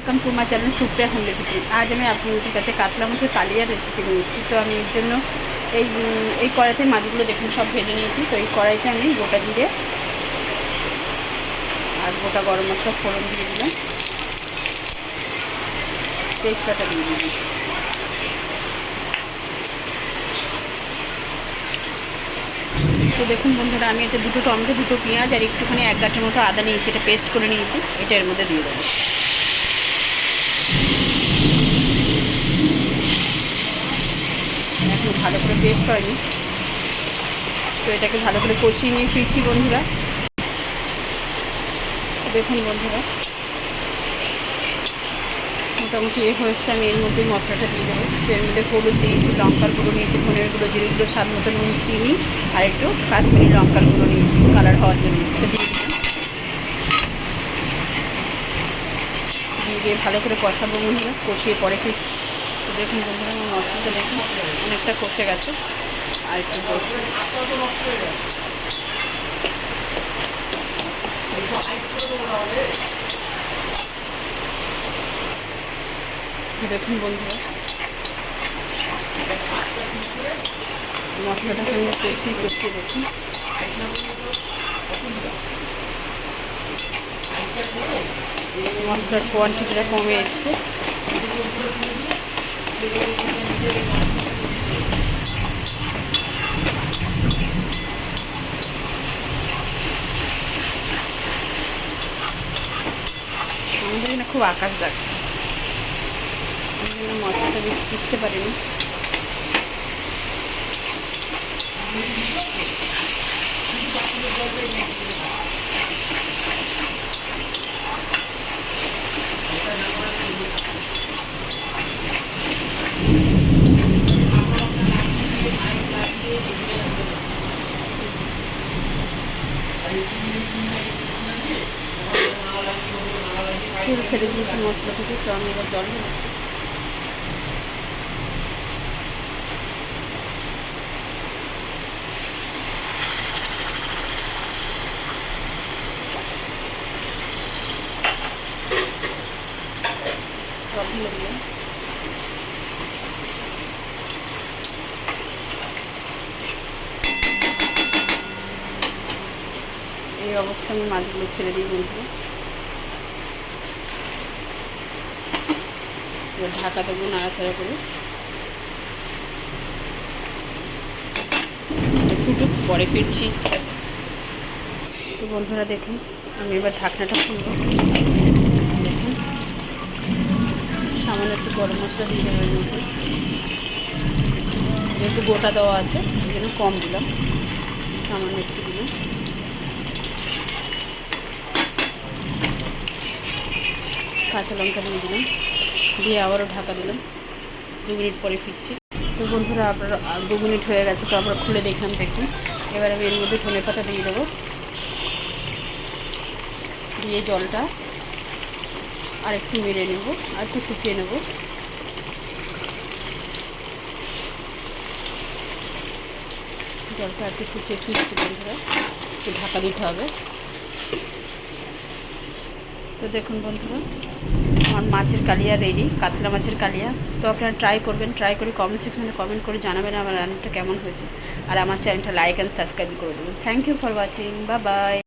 Welcome to my channel Supriya homely kitchen. আজ আমি আপনাদের কাছে কাতলা মাছের কালিয়া রেসিপি নিয়ে এসেছি। তো আমি এর জন্য এই কড়াইতে মাছগুলো দেখুন সব ভেজে নিয়েছি। তো এই কড়াইতে আমি গোটা জিরে আর গোটা গরম মশলা ফোড়ন দিয়ে দিলাম, তেজপাতা দিয়ে দিলাম। তো দেখুন বন্ধুরা, আমি এতে দুটো টমেটো, দুটো পেঁয়াজ আর একটুখানি 1 গাঁটের মতো আদা নিয়েছি, এটা পেস্ট করে নিয়েছি, এটা এর মধ্যে দিয়ে দেবো। এখন ভালো করে পেস্ট হয়নি, তো এটাকে ভালো করে কষিয়ে নিয়ে ফিরছি বন্ধুরা। দেখুন বন্ধুরা, মোটামুটি হয়েছে। আমি এর মধ্যে মশলাটা দিয়ে দেবো। তো এর মধ্যে হলুদ দিয়েছি, লঙ্কার গুঁড়ো নিয়েছি, ধনের গুঁড়ো, জিরে গুঁড়ো, স্বাদ মতো নুন, চিনি আর একটু কাশ্মীরি লঙ্কার গুঁড়ো নিয়েছি কালার হওয়ার জন্য। এটা দিয়ে দিলাম, দিয়ে ভালো করে কষাবো বন্ধুরা, কষিয়ে পরে ফিরছি। তো দেখুন বন্ধুরা, আমার মশলাটা দেখুন অনেকটা কষে গেছে, আর একটু দেখুন বন্ধুরা, মশলাটাকে আমি কষিয়ে দেখুন। মশলার কোয়ান্টিটিটা কমে এসছে। আমাদের এখানে খুব আকাশ লাগছে, এই জন্য মশলাটা বেশি বুঝতে পারিনি। তেল ছেড়ে দিয়েছি মশলা থেকে, তো আমি এবার জল দেবো। জল ঢেলে দিলাম। এই অবস্থা আমি মাছগুলো ছেড়ে দিই বন্ধুরা। এবার ঢাকা দেবো নাড়াচাড়া করে, ফুটুক, পরে ফিরছি। তো বন্ধুরা দেখুন, আমি এবার ঢাকনাটা খুলবো। দেখুন, সামান্য একটু গরম মশলা দিয়ে দেবো এর মধ্যে, যেহেতু গোটা দেওয়া আছে এই জন্য কম দিলাম, সামান্য একটু দিলাম। কাঁচা লঙ্কা দিয়ে দিলাম, দিয়ে আবারও ঢাকা দিলাম। 2 মিনিট পরে ফিরছি। তো বন্ধুরা, আপনারা 2 মিনিট হয়ে গেছে, তো আমরা খুলে দেখলাম। দেখুন, এবার আমি এর মধ্যে ধনে পাতা দিয়ে দেবো, দিয়ে জলটা আর একটু মেরে নেব, আর একটু শুকিয়ে নেব। জলটা একটু শুকিয়ে ফিরছি বন্ধুরা, একটু ঢাকা দিতে হবে। তো দেখুন বন্ধুরা, আমার মাছের কালিয়া রেডি, কাতলা মাছের কালিয়া। তো আপনারা ট্রাই করবেন, ট্রাই করে কমেন্ট সেকশনে কমেন্ট করে জানাবেন আমার রান্নাটা কেমন হয়েছে। আর আমার চ্যানেলটা লাইক অ্যান্ড সাবস্ক্রাইব করে দেবেন। Thank you for watching, bye by.